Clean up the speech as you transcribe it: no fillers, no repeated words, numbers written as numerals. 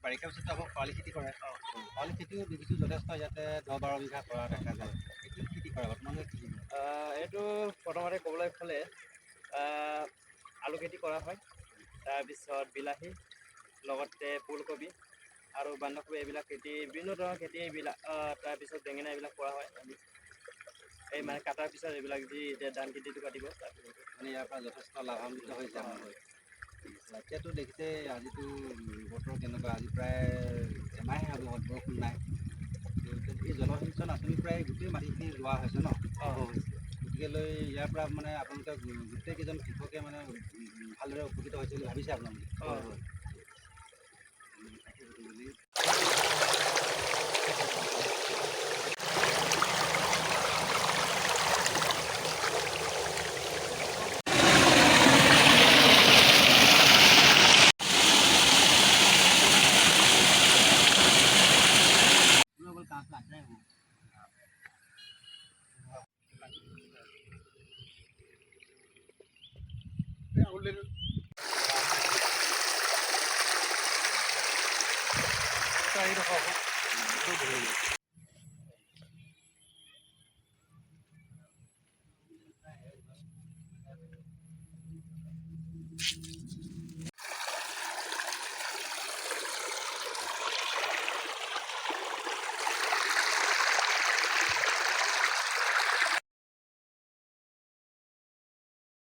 বাৰিষা পিছতো আকৌ খৰালি খেতি কৰে খৰালি খেতিও দেখিছোঁ যথেষ্ট ইয়াতে 10-12 বিঘা কৰা দেখা যায় এইটো খেতি কৰে আপোনালোকে কি এইটো প্ৰথমতে ক'বলৈ হ'লে আলু খেতি কৰা হয় তাৰপিছত বিলাহী লগতে ফুলকবি আৰু বন্ধাকবি এইবিলাক খেতি বিভিন্ন ধৰণৰ খেতি এইবিলাক তাৰপিছত বেঙেনা এইবিলাক কৰা হয় এই মানে কাটাৰ পিছত এইবিলাক যি এতিয়া ধান খেতিটো কাটিব তাৰপিছত মানে ইয়াৰ পৰা যথেষ্ট লাভান্বিত হৈছে আপোনালোকে এতিয়াতো দেখিছে আজিতো বতৰ কেনেকুৱা আজি প্ৰায় এমাহে হ'ব বৰষুণ নাই এই জলসিঞ্চন আঁচনি প্ৰায় গোটেই মাটিখিনি ৰোৱা হৈছে ন গতিকে লৈ ইয়াৰ পৰা মানে আপোনালোকে গোটেইকেইজন কৃষকে মানে ভালদৰে উপকৃত হৈছে বুলি ভাবিছে আপোনালোকে আহি